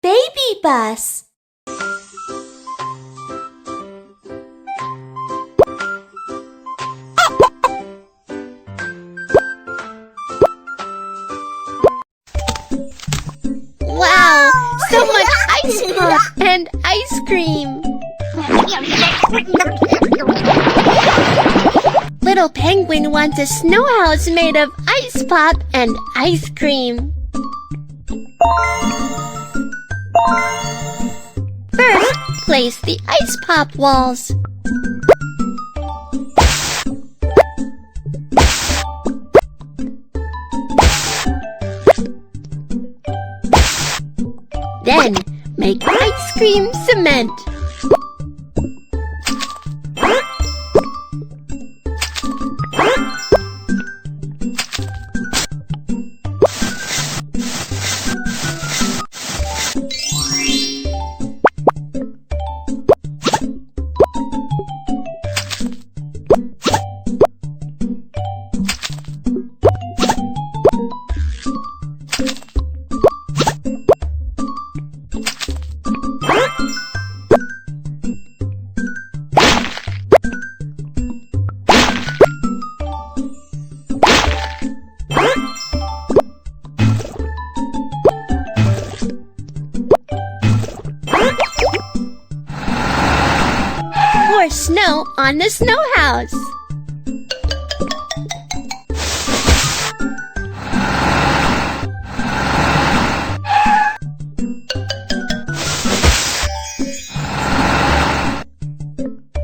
Babybus. Wow! So much ice pop and ice cream! Little Penguin wants a snow house made of ice pop and ice cream. First, place the ice pop walls. Then, make ice cream cement. Pour snow on the snow house.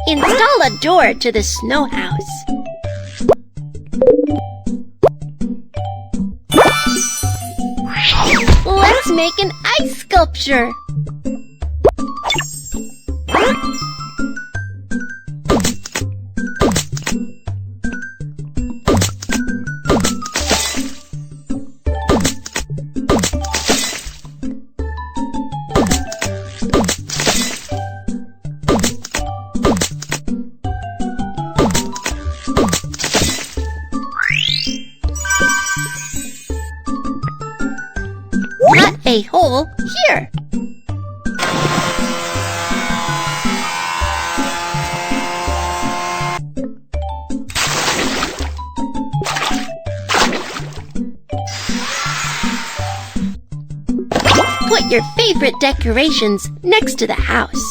Install a door to the snow house. Let's make an ice sculpture. Cut a hole here. Put your favorite decorations next to the house.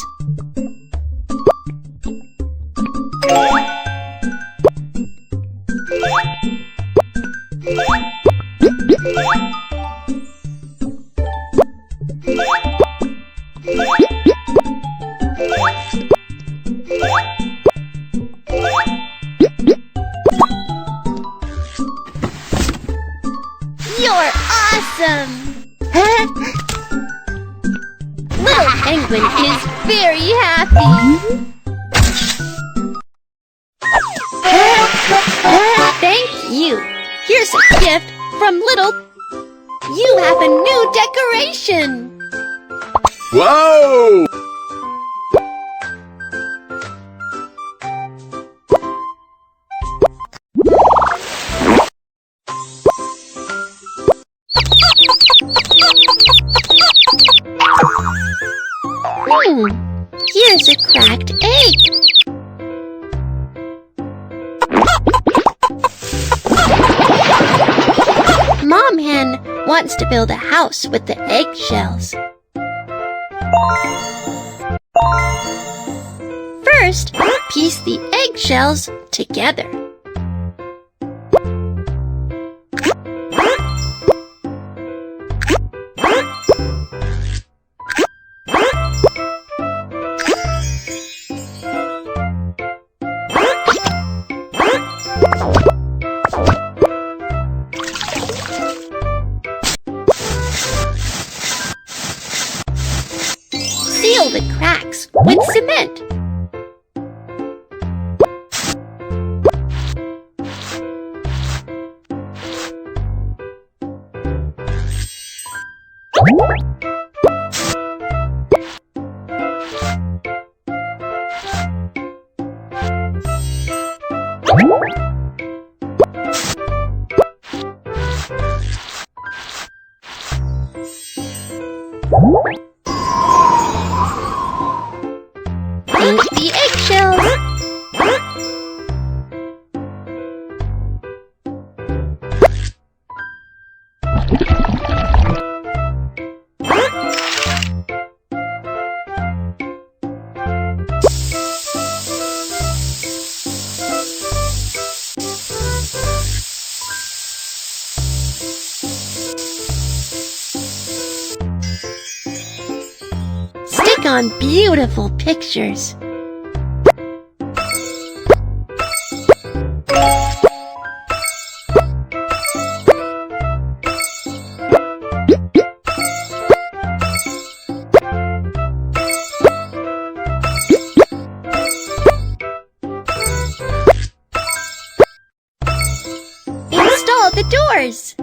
You're awesome! Little Penguin is very happy. Thank you. Here's a gift from Little. You have a new decoration. Whoa! Here's a cracked egg. Mom Hen wants to build a house with the eggshells. First, piece the eggshells together. Seal the cracks with cement. Paint the eggshells. Stick on beautiful pictures. Install the doors.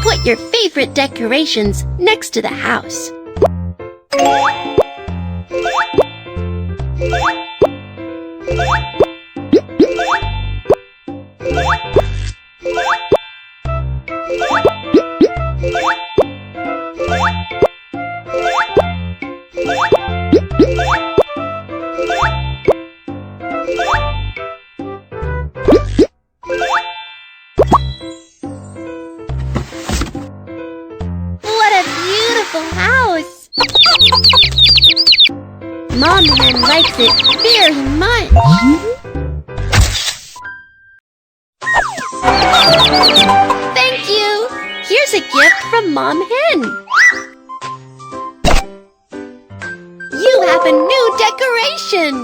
Put your favorite decorations next to the house. What a beautiful house! Mom Hen likes it very much. Thank you! Here's a gift from Mom Hen. You have a new decoration!